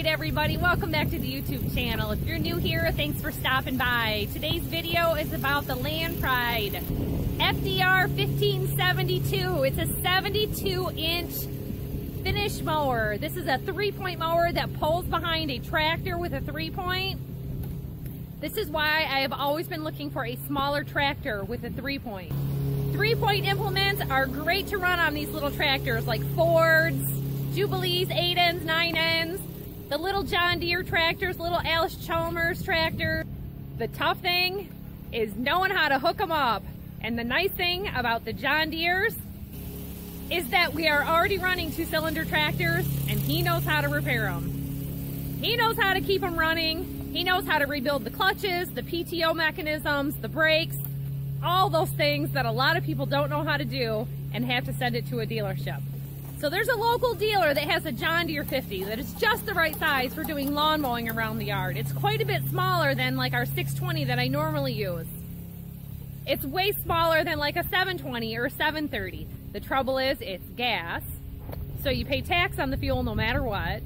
right, everybody, welcome back to the YouTube channel. If you're new here, thanks for stopping by. Today's video is about the Landpride FDR 1572. It's a 72-inch finish mower. This is a 3-point mower that pulls behind a tractor with a 3-point. This is why I have always been looking for a smaller tractor with a 3-point. 3-point implements are great to run on these little tractors like Fords, Jubilees, 8Ns, 9Ns, the little John Deere tractors, little Alice Chalmers tractors. The tough thing is knowing how to hook them up. And the nice thing about the John Deeres is that we are already running 2-cylinder tractors and he knows how to repair them. He knows how to keep them running. He knows how to rebuild the clutches, the PTO mechanisms, the brakes, all those things that a lot of people don't know how to do and have to send it to a dealership. So there's a local dealer that has a John Deere 50 that is just the right size for doing lawn mowing around the yard. It's quite a bit smaller than like our 620 that I normally use. It's way smaller than like a 720 or a 730. The trouble is it's gas, so you pay tax on the fuel no matter what.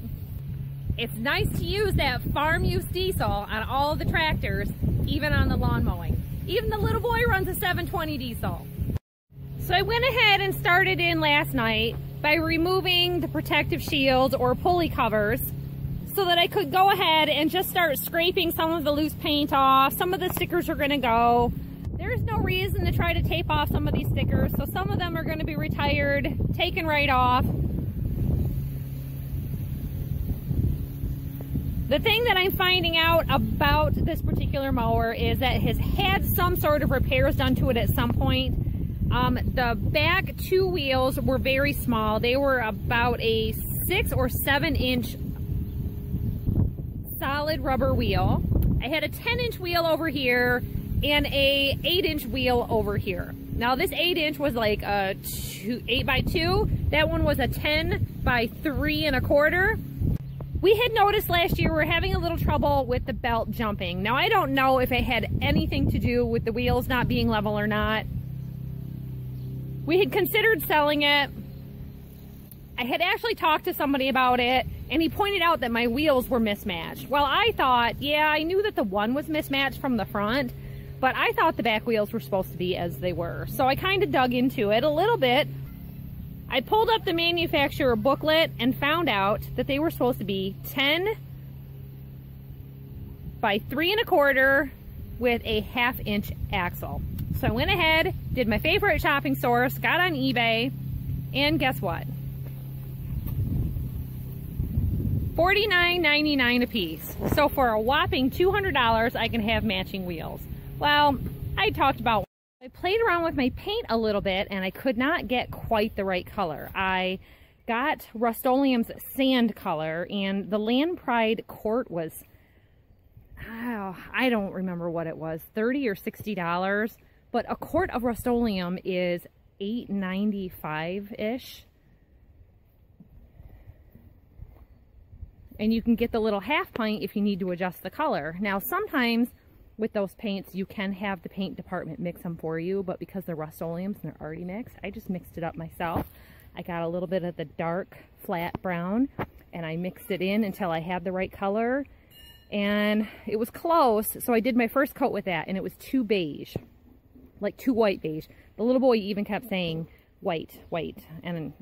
It's nice to use that farm use diesel on all of the tractors, even on the lawn mowing. Even the little boy runs a 720 diesel. So I went ahead and started in last night by removing the protective shields or pulley covers so that I could go ahead and just start scraping some of the loose paint off. Some of the stickers are going to go. There's no reason to try to tape off some of these stickers, so some of them are going to be retired, taken right off. The thing that I'm finding out about this particular mower is that it has had some sort of repairs done to it at some point. The back 2 wheels were very small. They were about a 6 or 7 inch solid rubber wheel. I had a 10-inch wheel over here and a 8-inch wheel over here. Now this 8-inch was like a 8x2. That one was a 10x3 1/4. We had noticed last year we're having a little trouble with the belt jumping. Now I don't know if it had anything to do with the wheels not being level or not. We had considered selling it. I had actually talked to somebody about it and he pointed out that my wheels were mismatched. Well, I thought, yeah, I knew that the one was mismatched from the front, but I thought the back wheels were supposed to be as they were. So I kind of dug into it a little bit. I pulled up the manufacturer booklet and found out that they were supposed to be 10 by 3 1/4 with a 1/2 inch axle. So I went ahead, did my favorite shopping source, got on eBay, and guess what? $49.99 a piece. So for a whopping $200, I can have matching wheels. Well, I played around with my paint a little bit and I could not get quite the right color. I got Rust-Oleum's sand color and the Landpride quart was, I don't remember what it was, $30 or $60. But a quart of Rust-Oleum is $8.95-ish. And you can get the little 1/2 pint if you need to adjust the color. Now sometimes with those paints you can have the paint department mix them for you, but because they're Rust-Oleums and they're already mixed, I just mixed it up myself. I got a little bit of the dark flat brown and I mixed it in until I had the right color. And it was close, so I did my first coat with that and it was too beige. Like too white beige. The little boy even kept saying white, white. And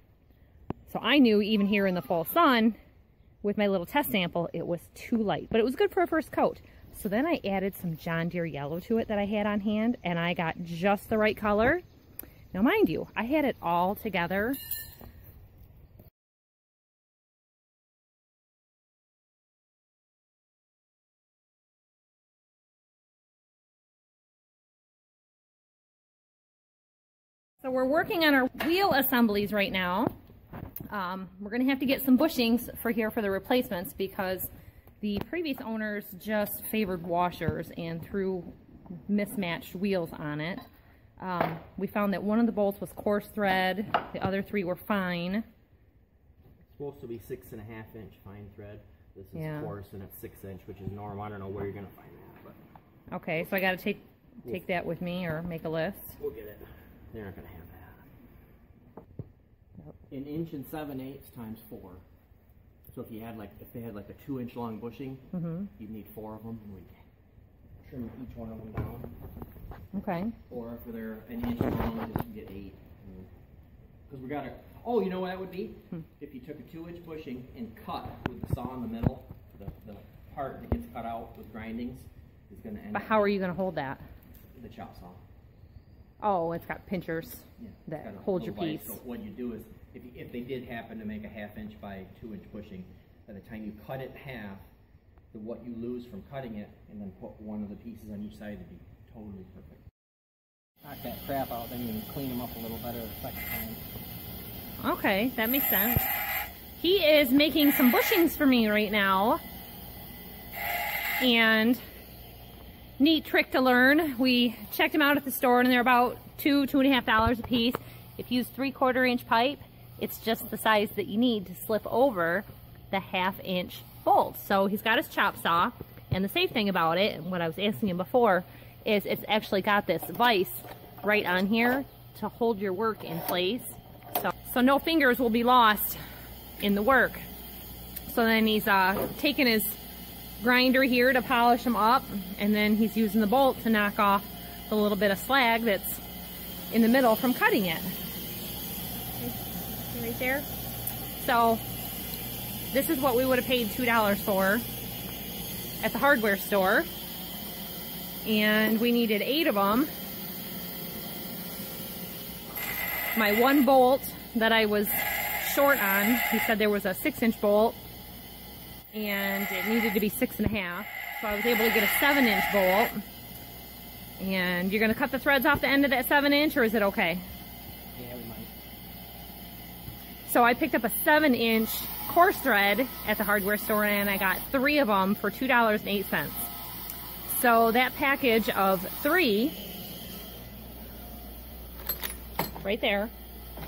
so I knew even here in the full sun with my little test sample, it was too light, but it was good for a first coat. So then I added some John Deere yellow to it that I had on hand and I got just the right color. Now mind you, I had it all together. So we're working on our wheel assemblies right now. We're going to have to get some bushings for the replacements because the previous owners just favored washers and threw mismatched wheels on it. We found that one of the bolts was coarse thread, the other 3 were fine. It's supposed to be 6.5 inch fine thread. This is coarse and it's 6 inch, which is normal. I don't know where you're going to find that. But okay, so I got to take that with me or make a list. We'll get it. They're not going to have that. 1 inch and 7/8 times 4. So if you had if they had like a 2-inch long bushing, you'd need 4 of them, and we'd trim each one of them down. Okay. Or if they're an inch long, just get 8. Because we got to. Oh, you know what that would be? If you took a 2-inch bushing and cut with the saw in the middle, the part that gets cut out with grindings is going to end. But how are you going to hold that? The chop saw. Oh, it's got pinchers that hold your piece. So what you do is, if they did happen to make a 1/2 inch by 2-inch bushing, by the time you cut it in half, what you lose from cutting it, and then put one of the pieces on each side, would be totally perfect. Knock that crap out, then you can clean them up a little better the second time. Okay, that makes sense. He is making some bushings for me right now. And neat trick to learn. We checked them out at the store and they're about $2.50 a piece. If you use 3/4 inch pipe, it's just the size that you need to slip over the 1/2 inch bolt. So he's got his chop saw, and the safe thing about it, and what I was asking him before, is it's actually got this vise right on here to hold your work in place. So no fingers will be lost in the work. So then he's taking his grinder here to polish them up, and then he's using the bolt to knock off the little bit of slag that's in the middle from cutting it. Right there. So this is what we would have paid $2 for at the hardware store, and we needed 8 of them. My one bolt that I was short on, he said there was a 6-inch bolt and it needed to be 6.5, so I was able to get a 7-inch bolt. And you're going to cut the threads off the end of that 7-inch, or is it okay? Yeah, we might. So I picked up a 7-inch coarse thread at the hardware store, and I got 3 of them for $2.08. So that package of 3, right there,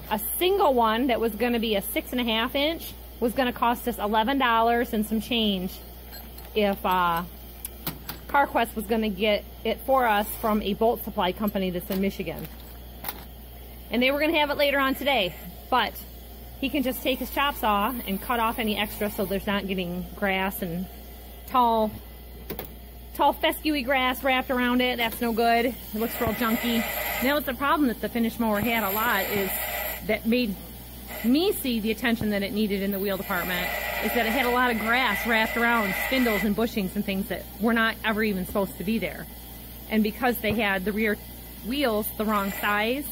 a single one that was going to be a 6.5 inch was going to cost us $11 and some change if CarQuest was going to get it for us from a bolt supply company that's in Michigan. And they were going to have it later on today, but he can just take his chop saw and cut off any extra so there's not getting grass and tall fescue grass wrapped around it. That's no good. It looks real junky. Now, what's the problem that the finish mower had a lot is that made me see the attention that it needed in the wheel department, is that it had a lot of grass wrapped around spindles and bushings and things that were not ever even supposed to be there. And because they had the rear wheels the wrong size,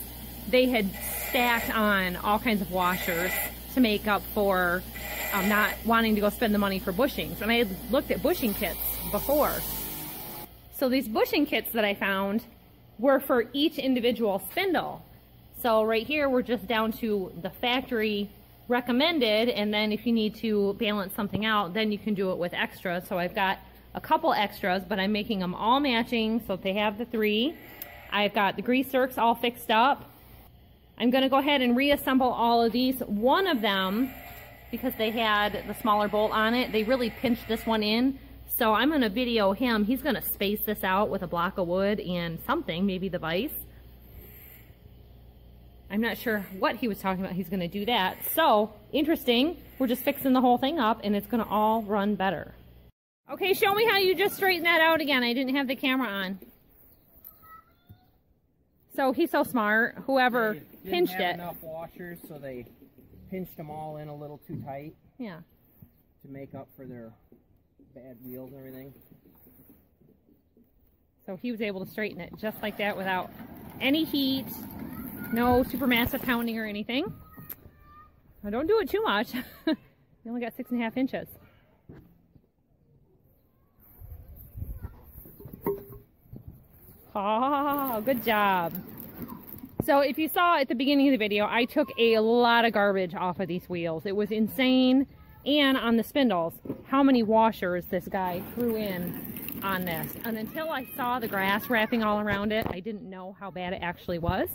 they had stacked on all kinds of washers to make up for not wanting to go spend the money for bushings. And I had looked at bushing kits before. So these bushing kits that I found were for each individual spindle. So right here, we're just down to the factory recommended, and then if you need to balance something out, then you can do it with extras. So I've got a couple extras, but I'm making them all matching, so if they have the 3. I've got the grease zerks all fixed up. I'm going to go ahead and reassemble all of these. One of them, because they had the smaller bolt on it, they really pinched this one in. So I'm going to video him. He's going to space this out with a block of wood and something, maybe the vise. I'm not sure what he was talking about. He's going to do that. So, interesting. We're just fixing the whole thing up, and it's going to all run better. Okay, show me how you just straighten that out again. I didn't have the camera on. So, he's so smart. Whoever pinched it. They didn't have enough washers, so they pinched them all in a little too tight. Yeah. To make up for their bad wheels and everything. So, he was able to straighten it just like that without any heat. No supermassive pounding or anything. Now, don't do it too much. You only got 6.5 inches. Oh, good job. So if you saw at the beginning of the video, I took a lot of garbage off of these wheels. It was insane. And on the spindles, how many washers this guy threw in on this. And until I saw the grass wrapping all around it, I didn't know how bad it actually was.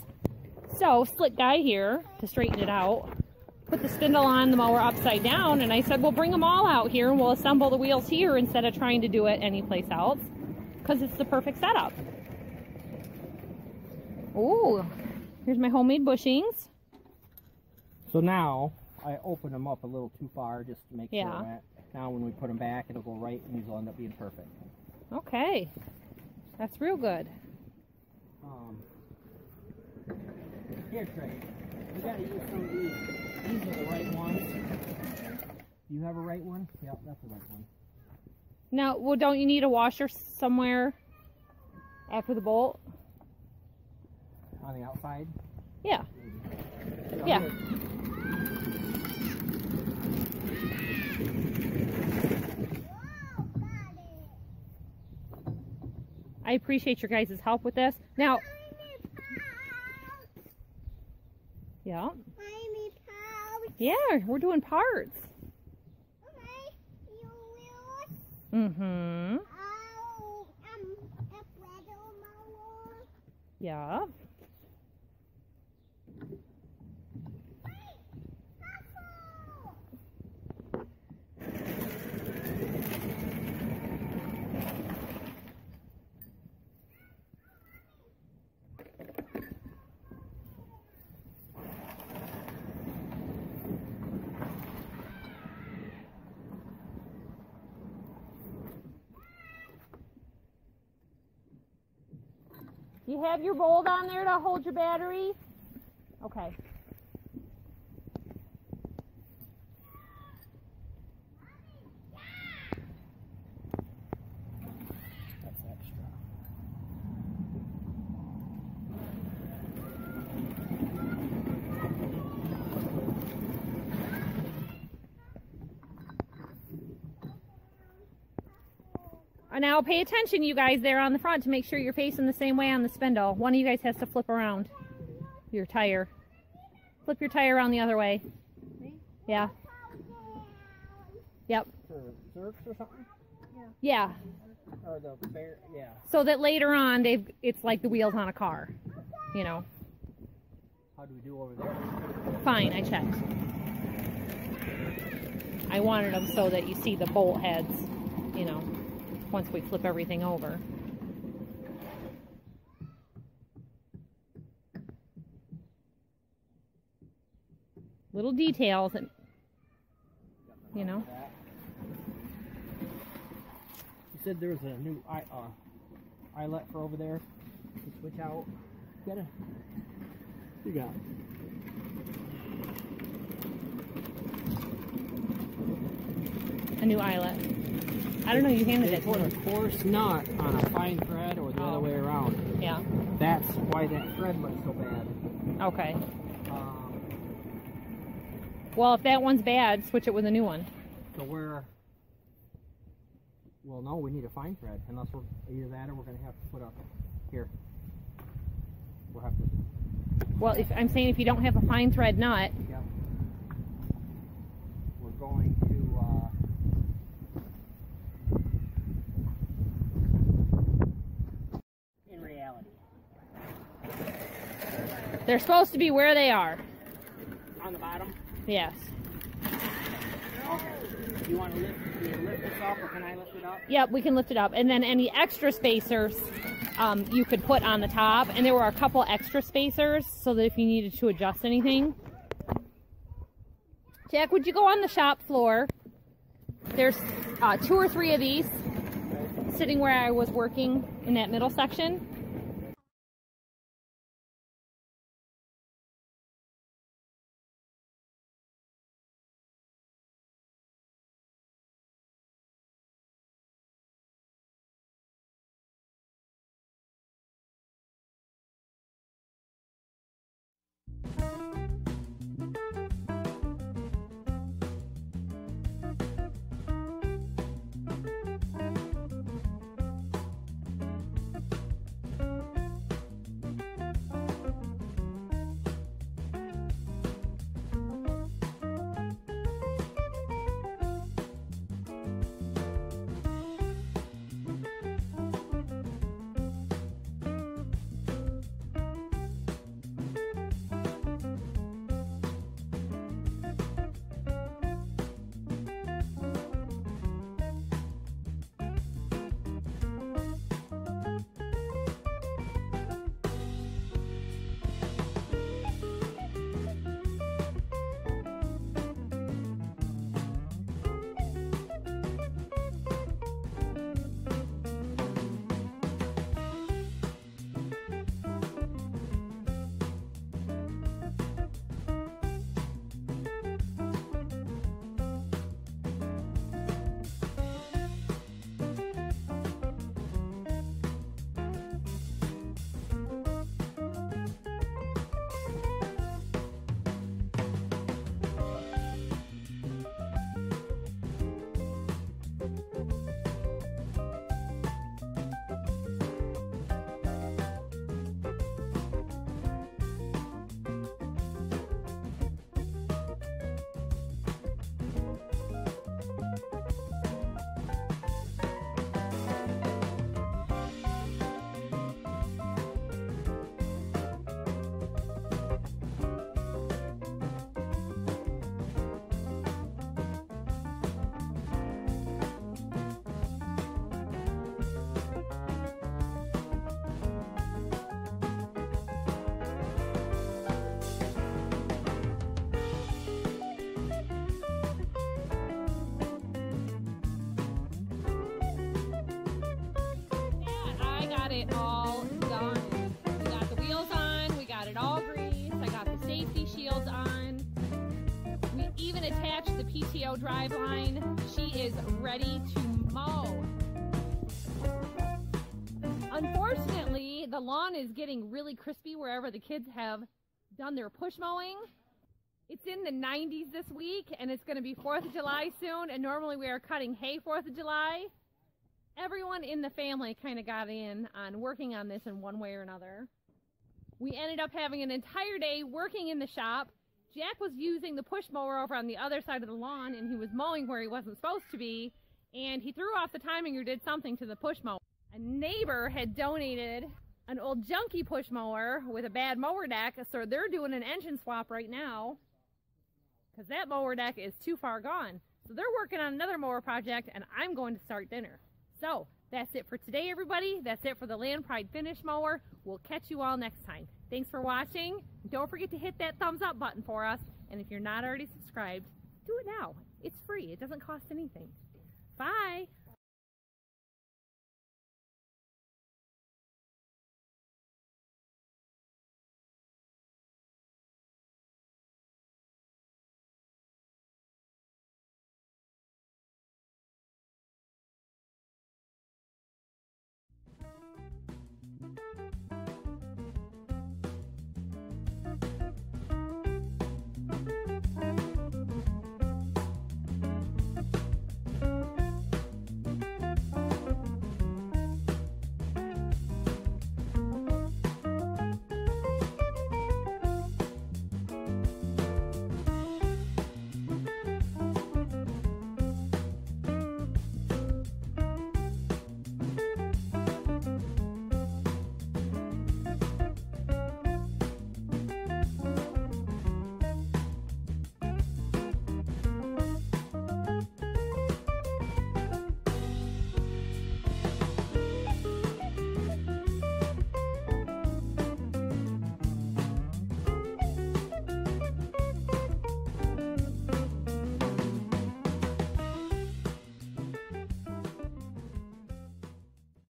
So, slick guy here to straighten it out, put the spindle on the mower upside down, and I said, well, bring them all out here and we'll assemble the wheels here instead of trying to do it anyplace else, because it's the perfect setup. Ooh, here's my homemade bushings. So now, I opened them up a little too far just to make sure it went. Now when we put them back, it'll go right, and these will end up being perfect. Okay, that's real good. Here, Trey, we gotta use some of these. These are the right ones. Do you have a right one? Yep, that's the right one. Now, well, don't you need a washer somewhere after the bolt? On the outside? Yeah. So Yeah. here. I appreciate your guys' help with this. Now, yeah. Yeah, we're doing parts. Mm-hmm. Yeah. Do you have your bolt on there to hold your battery? Okay. That's extra. Now pay attention, you guys, there on the front, to make sure you're facing the same way on the spindle. One of you guys has to flip around your tire. Flip your tire around the other way. Yeah. Yep. For Zerks or something? Yeah. Or the bear, yeah. So that later on, it's like the wheels on a car, you know. How do we do over there? Fine, I checked. I wanted them so that you see the bolt heads, you know, once we flip everything over. Little details, that, you know. You said there was a new eyelet for over there to switch out. You got it. A new eyelet. I don't know, you handed it to Put me. a coarse knot on a fine thread or the other way around. Yeah. That's why that thread went so bad. Okay. Well, if that one's bad, switch it with a new one. So we're... Well, no, we need a fine thread. Unless we're either that or we're going to have to put up here. We'll have to... Well, if I'm saying if you don't have a fine thread nut. Yep. We're going to... in reality. They're supposed to be where they are. On the bottom? Yes. Okay. Do you want to lift this up, or can I lift it up? Yep, we can lift it up. And then any extra spacers you could put on the top. And there were a couple extra spacers so that if you needed to adjust anything. Jack, would you go on the shop floor? There's 2 or 3 of these sitting where I was working in that middle section. got it all done. We got the wheels on, we got it all greased, I got the safety shields on. We even attached the PTO drive line. She is ready to mow. Unfortunately, the lawn is getting really crispy wherever the kids have done their push mowing. It's in the 90s this week, and it's going to be 4th of July soon, and normally we are cutting hay 4th of July. Everyone in the family kind of got in on working on this in one way or another. We ended up having an entire day working in the shop. Jack was using the push mower over on the other side of the lawn, and he was mowing where he wasn't supposed to be, and he threw off the timing or did something to the push mower. A neighbor had donated an old junky push mower with a bad mower deck, so they're doing an engine swap right now because that mower deck is too far gone. So they're working on another mower project, and I'm going to start dinner. So that's it for today, everybody. That's it for the Landpride finish mower. We'll catch you all next time. Thanks for watching. Don't forget to hit that thumbs up button for us. And if you're not already subscribed, do it now. It's free. It doesn't cost anything. Bye.